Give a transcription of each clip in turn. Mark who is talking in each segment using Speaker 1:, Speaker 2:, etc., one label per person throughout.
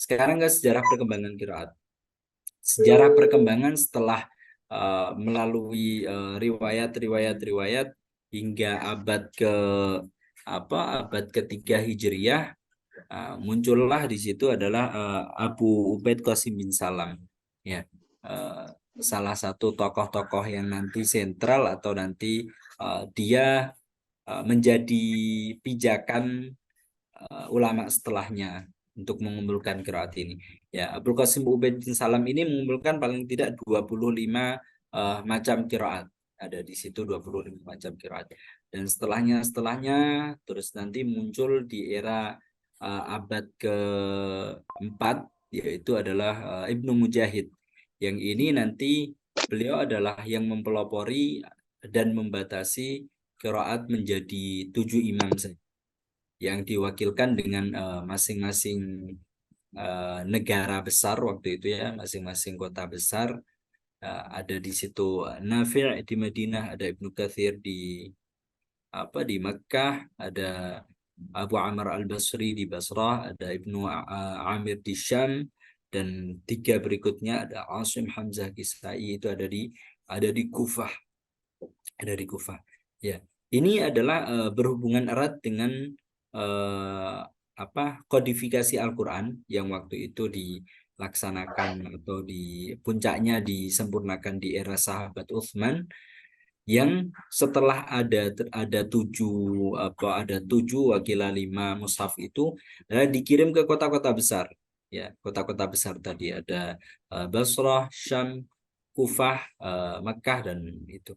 Speaker 1: Sekarang ke sejarah perkembangan qiraat. Sejarah perkembangan setelah melalui riwayat-riwayat hingga abad ke abad ketiga Hijriyah, muncullah di situ adalah Abu Ubaid Qasim bin Salam, ya, eh, salah satu tokoh-tokoh yang nanti sentral atau nanti dia menjadi pijakan ulama setelahnya untuk mengumpulkan qiraat ini. Ya, Abdul Qasim Ubaid bin Salam ini mengumpulkan paling tidak 25 macam qiraat. Ada di situ 25 macam qiraat. Dan setelahnya terus nanti muncul di era abad keempat, yaitu adalah Ibnu Mujahid. Yang ini nanti beliau adalah yang mempelopori dan membatasi qiraat menjadi 7 imam saja, yang diwakilkan dengan masing-masing negara besar waktu itu, ya, masing-masing kota besar. Ada di situ Nafi' di Madinah, ada Ibnu Katsir di Mekkah, ada Abu Amr al-Basri di Basrah, ada Ibnu Amir di Syam, dan tiga berikutnya ada Asim Hamzah Kisai itu ada di Kufah, Ya, ini adalah berhubungan erat dengan eh, kodifikasi Al-Quran yang waktu itu dilaksanakan atau di puncaknya disempurnakan di era sahabat Utsman, yang setelah ada tujuh wakilah 5 mushaf itu dikirim ke kota-kota besar, ya, kota-kota besar tadi ada Basrah, Syam, Kufah, Mekkah, dan itu.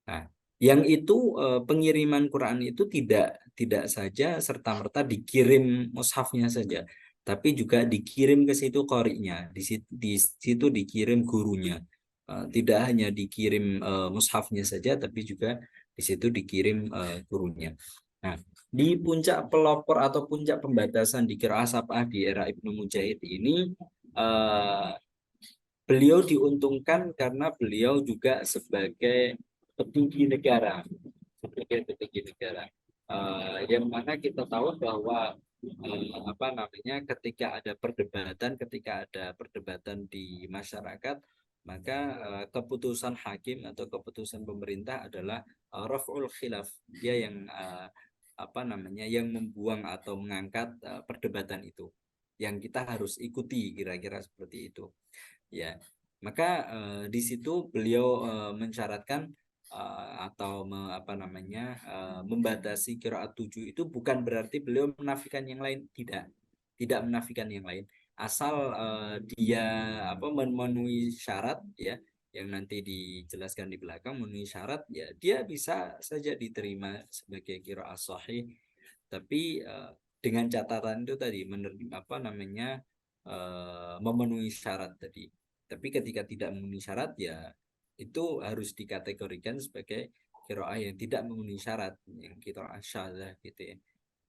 Speaker 1: Nah, yang itu pengiriman Quran itu tidak tidak saja serta-merta dikirim mushafnya saja, tapi juga dikirim ke situ qori'nya, di situ dikirim gurunya. Tidak hanya dikirim mushafnya saja, tapi juga di situ dikirim gurunya. Nah, di puncak pelopor atau puncak pembatasan di qiraah sab'ah di era Ibnu Mujahid ini, eh, beliau diuntungkan karena beliau juga sebagai petinggi negara, yang mana kita tahu bahwa ketika ada perdebatan di masyarakat, maka keputusan hakim atau keputusan pemerintah adalah raf'ul khilaf. Dia yang membuang atau mengangkat perdebatan itu, yang kita harus ikuti, kira-kira seperti itu, ya. Maka di situ beliau mensyaratkan membatasi qiraat 7 itu bukan berarti beliau menafikan yang lain, tidak menafikan yang lain, asal dia memenuhi syarat, ya, yang nanti dijelaskan di belakang, memenuhi syarat, ya, dia bisa saja diterima sebagai qiraat sahih. Tapi dengan catatan itu tadi, memenuhi syarat tadi. Tapi ketika tidak memenuhi syarat, ya itu harus dikategorikan sebagai qiraah yang tidak memenuhi syarat, yang qiraah syadzah, gitu, ya.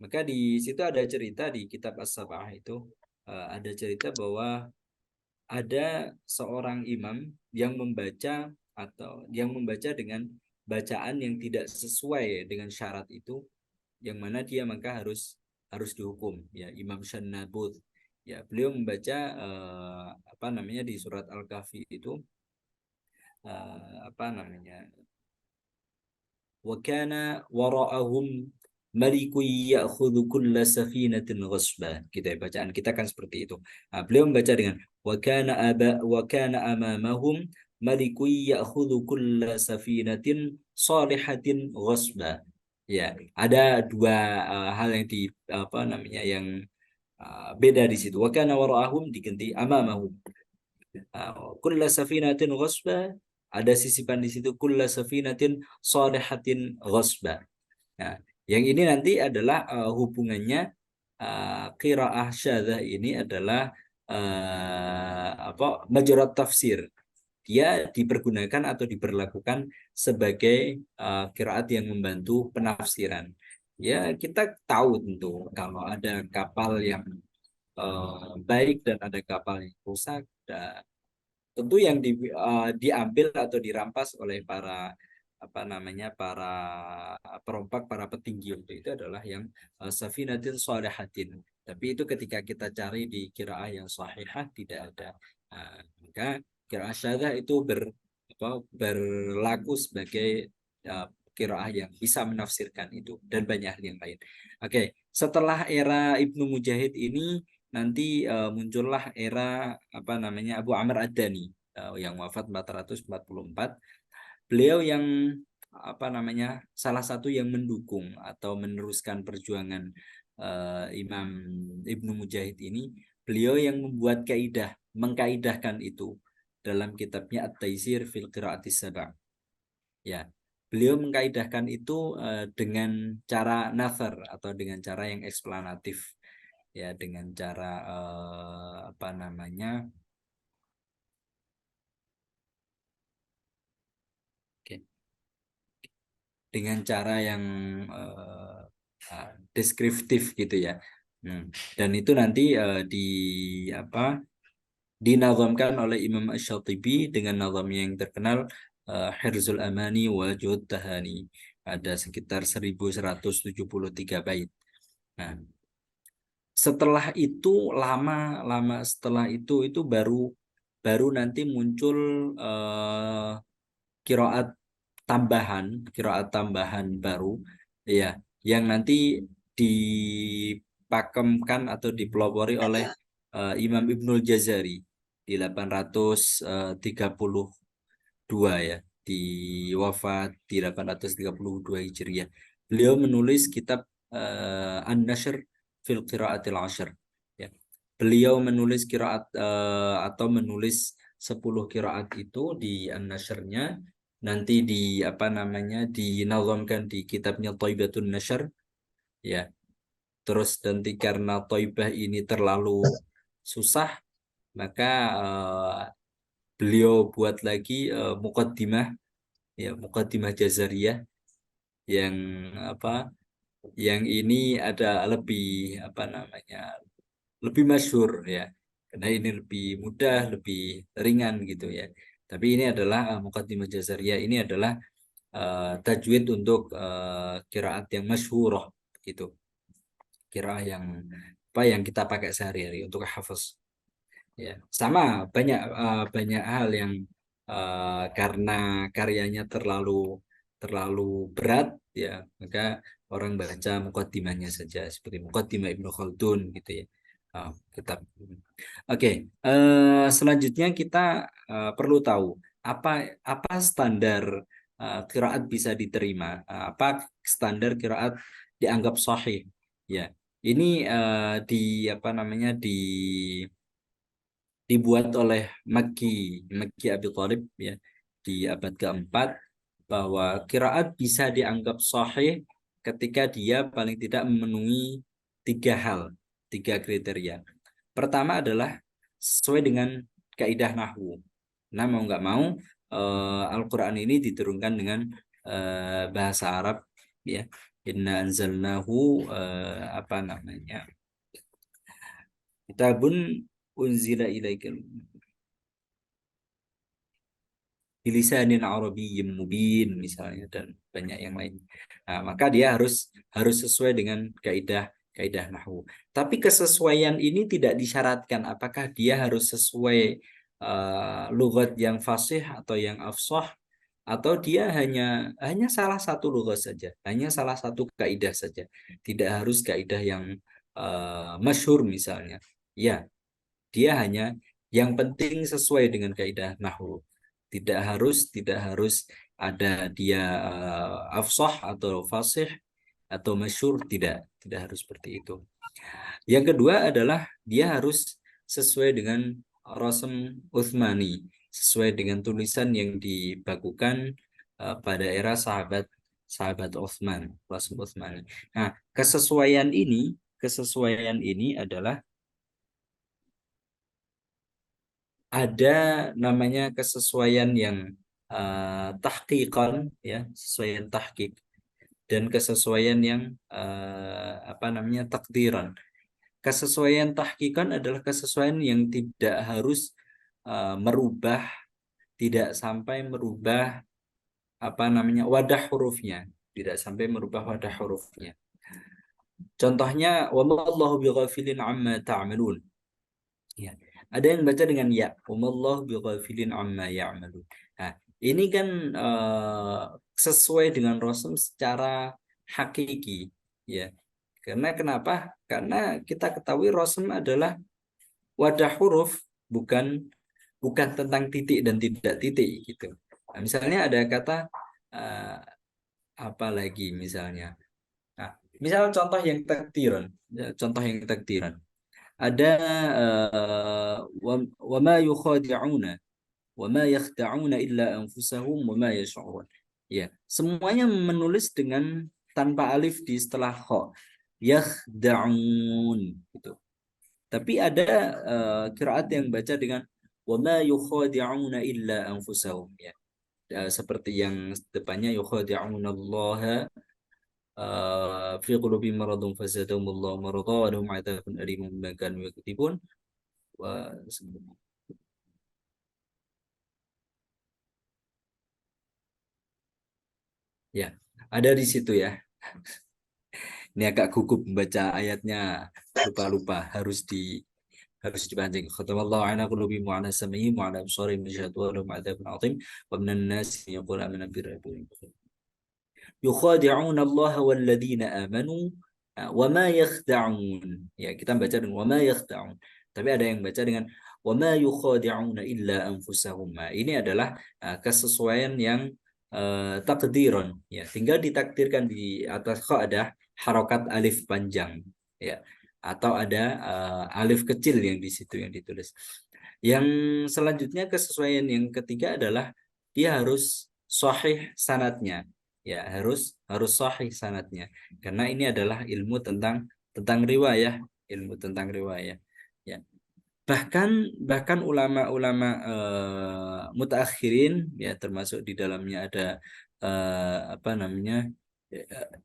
Speaker 1: Maka di situ ada cerita di kitab As-Sab'ah itu, ada cerita bahwa ada seorang imam yang membaca dengan bacaan yang tidak sesuai dengan syarat itu, yang mana dia maka harus dihukum, ya, Imam Syannabud. Ya, beliau membaca di surat Al-Kahfi itu, apa namanya wa kana wara'ahum malikun ya'khudhu kulla safinatin ghasba, gitu, ya, bacaan kita kan seperti itu. Beliau membaca dengan wa kana amamahum malikun ya'khudhu kulla safinatin salihatin ghasba. Ya, ada dua hal yang beda di situ. Wa kana wara'ahum diganti amamahum. Kulla safinatin ghasba, ada sisipan di situ kulla safinatin salihatin ghasba. Nah, yang ini nanti adalah hubungannya, qiraah syadzah ini adalah majorat tafsir. Dia dipergunakan atau diberlakukan sebagai qiraat yang membantu penafsiran. Ya, kita tahu tentu kalau ada kapal yang baik dan ada kapal yang rusak, tentu yang diambil atau dirampas oleh para apa namanya para perompak, para petinggi waktu itu adalah yang safinatin shalihatin. Tapi itu ketika kita cari di qiraah yang sahihah tidak ada. Maka qiraah syadzah itu berlaku sebagai qiraah yang bisa menafsirkan itu dan banyak hal yang lain. Oke, setelah era Ibnu Mujahid ini nanti muncullah era apa namanya Abu Amr Ad-Dani yang wafat 444. Beliau yang apa namanya salah satu yang mendukung atau meneruskan perjuangan Imam Ibnu Mujahid ini. Beliau yang membuat mengkaidahkan itu dalam kitabnya At-Taisir fil Qiraatis Saba'. Ya, beliau mengkaidahkan itu dengan cara nazar atau dengan cara yang eksplanatif, ya, dengan cara apa namanya, oke, dengan cara yang deskriptif gitu ya. Dan itu nanti di apa dinazamkan oleh Imam Asy-Syatibi dengan nazamnya yang terkenal Hirzul Amani wa Juhud Tahani. Ada sekitar 1173 bait. Nah, setelah itu lama setelah itu baru baru nanti muncul kiroat kiroat tambahan baru, ya, yang nanti dipakemkan atau dipelopori oleh Imam Ibnul Jazari di 832 ya, di wafat di 832 Hijriah. Beliau menulis kitab An-Nashr fil Qiraatil Ashr, ya. Beliau menulis kiraat atau menulis 10 kiraat itu di An-Nashrnya, nanti di apa namanya dinazamkan di kitabnya Thaibatun Nashr, ya. Terus nanti karena Thaibah ini terlalu susah, maka beliau buat lagi muqaddimah, ya, muqaddimah Jazariyah yang apa yang ini ada lebih apa namanya lebih masyhur, ya, karena ini lebih mudah, lebih ringan gitu ya. Tapi ini adalah Muqaddimah Jazariyah ini adalah tajwid untuk qiraat yang masyhurah gitu. Qiraah yang apa yang kita pakai sehari-hari untuk hafaz. Ya, sama banyak hal yang karena karyanya terlalu terlalu berat, ya, maka orang baca mukaddimahnya saja seperti Muqaddimah Ibnu Khaldun gitu ya. Kitab. Oke, selanjutnya kita perlu tahu apa apa standar qiraat bisa diterima, apa standar qiraat dianggap sahih. Ya, ini di apa namanya dibuat oleh Makki Abi Thalib ya di abad keempat, bahwa qiraat bisa dianggap sahih ketika dia paling tidak memenuhi tiga hal, tiga kriteria. Pertama adalah sesuai dengan kaidah nahwu. Nah, mau nggak mau Al-Quran ini diturunkan dengan bahasa Arab, ya. Inna anzalnahu apa namanya? Kitabun unzila ilaikal bilisanin arabiyyin mubin misalnya, dan banyak yang lain. Nah, maka dia harus sesuai dengan kaidah kaidah nahwu. Tapi kesesuaian ini tidak disyaratkan apakah dia harus sesuai lughat yang fasih atau yang afsah, atau dia hanya salah satu lughat saja, hanya salah satu kaidah saja. Tidak harus kaidah yang masyhur misalnya. Ya, dia hanya yang penting sesuai dengan kaidah nahwu. Tidak harus ada dia afsah atau fasih atau masyhur, tidak harus seperti itu. Yang kedua adalah dia harus sesuai dengan Rasm Utsmani, sesuai dengan tulisan yang dibakukan pada era sahabat sahabat Utsman, Rasm Utsmani. Nah, kesesuaian ini adalah ada namanya kesesuaian yang tahqiqan, ya, kesesuaian tahqiq, dan kesesuaian yang apa namanya takdiran. Kesesuaian tahqiqan adalah kesesuaian yang tidak harus merubah, tidak sampai merubah apa namanya wadah hurufnya, tidak sampai merubah wadah hurufnya. Contohnya wa ma Allahu bighafilin amma ta'malun. Ya. Ada yang baca dengan ya, wa ma Allahu bighafilin amma ya'malun. Nah, ini kan sesuai dengan Rasul secara hakiki, ya. Karena kenapa? Karena kita ketahui Rasul adalah wadah huruf, bukan bukan tentang titik dan tidak titik gitu. Nah, misalnya ada kata eh, apa lagi misalnya. Nah, misal contoh yang takdiran, ya, contoh yang takdiran. Ada wa ma yukhadi'una wa ma yakhda'una illa anfusahum wa ma yash'urun. Ya, semuanya menulis dengan tanpa alif di setelah kha. Yakhda'un gitu. Tapi ada qiraat yang baca dengan wa ma yukhadi'una illa anfusahum, ya. Seperti yang depannya yukhadi'unallaha fi qulubihim maradun fazadahumullahu marada wa lahum 'adzabun alimun bima kanu yaktubun. Wa- Ya, ada di situ ya. Ini agak gugup membaca ayatnya, lupa-lupa harus dipancing. Khatamallahu ala qulubihim wa ala sam'ihim wa ala absarihim ghishawatun wa lahum 'adzabun 'adzim wa minan nasi man yaqulu amanna birabbil yukhadi'una Allah walladzina amanu wa ma yakhda'un. Ya, kita baca dengan wa ma yakhda'un. Tapi ada yang baca dengan wa ma yukhadi'una illa anfusahum. Nah, ini adalah kesesuaian yang takdiran, ya. Tinggal ditakdirkan di atas kok ada harokat alif panjang, ya. Atau ada alif kecil yang di situ yang ditulis. Yang selanjutnya kesesuaian yang ketiga adalah dia harus sahih sanatnya, ya, harus sahih sanatnya, karena ini adalah ilmu tentang riwayah, ilmu tentang riwayah, ya. Bahkan ulama-ulama mutaakhirin, ya, termasuk di dalamnya ada apa namanya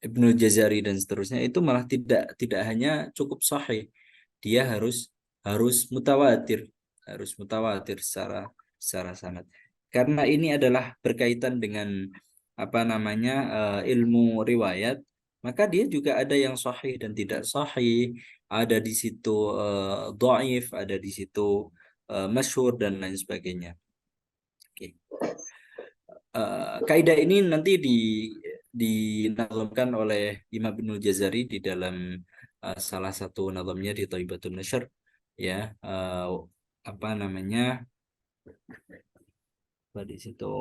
Speaker 1: Ibnu Jazari dan seterusnya, itu malah tidak hanya cukup sahih, dia harus mutawatir, secara sanad. Karena ini adalah berkaitan dengan apa namanya ilmu riwayat, maka dia juga ada yang sahih dan tidak sahih, ada di situ dhaif, ada di situ masyhur dan lain sebagainya. Oke. Kaidah ini nanti dinazamkan oleh Imam Ibnul Jazari di dalam salah satu nazamnya di Thaibatun Nashr, ya. Apa namanya di situ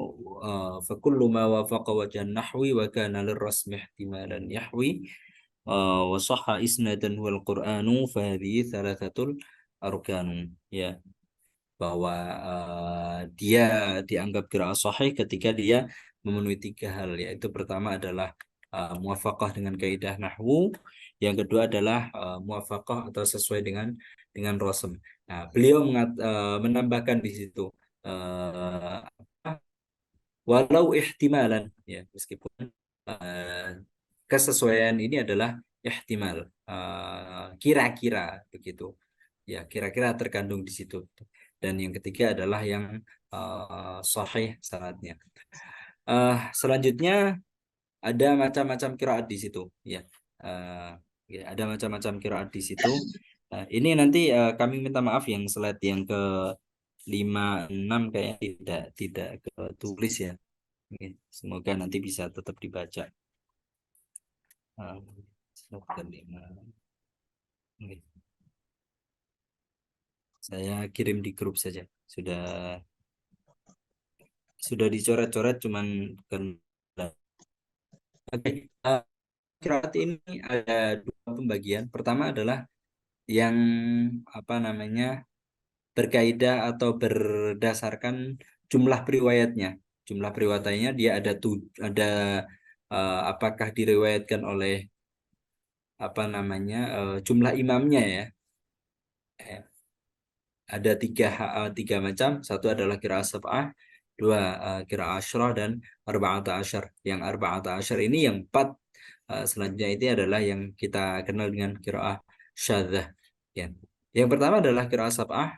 Speaker 1: fakullu ma wafaqa wajhan nahwi wa kana lirrasmi ihtimalan yahwi wa sahha isnadan wal qur'anu fa hadhihi thalathatul arkanu, ya. Bahwa dia dianggap qiraah sahih ketika dia memenuhi tiga hal, yaitu pertama adalah muwafaqah dengan kaidah nahwu, yang kedua adalah muwafaqah atau sesuai dengan rasm. Nah, beliau menambahkan di situ walau ihtimalan, ya, meskipun eh, kesesuaian ini adalah ihtimal, kira-kira begitu, ya, kira-kira terkandung di situ. Dan yang ketiga adalah yang sahih sanadnya. Selanjutnya ada macam-macam kiraat di situ, ya. Eh, ya, ada macam-macam kiraat di situ. Ini nanti kami minta maaf yang slide yang ke 5 6 kayaknya tidak ketulis, ya. Oke, semoga nanti bisa tetap dibaca. Slide ke-5. Oke, saya kirim di grup saja. Sudah dicoret-coret, cuman karena oke. Kiraat ini ada dua pembagian. Pertama adalah yang apa namanya berkaidah atau berdasarkan jumlah periwayatnya. Jumlah periwayatnya dia ada apakah diriwayatkan oleh apa namanya jumlah imamnya, ya. Eh, Ada tiga macam. Satu adalah qiraah sab'ah, dua qiraah asyrah, dan arba'ata asyar. Yang arba'ata asyar ini yang empat selanjutnya itu adalah yang kita kenal dengan qiraah syadzah, ya. Yang pertama adalah qiraah sab'ah,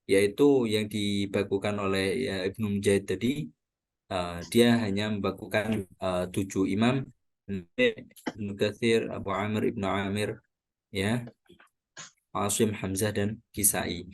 Speaker 1: yaitu yang dibakukan oleh, ya, Ibnu Mujahid tadi, Dia hanya membakukan 7 imam, Ibnu Katsir, Abu Amr Ibnu Amir, ya, Asim, Hamzah dan Kisai.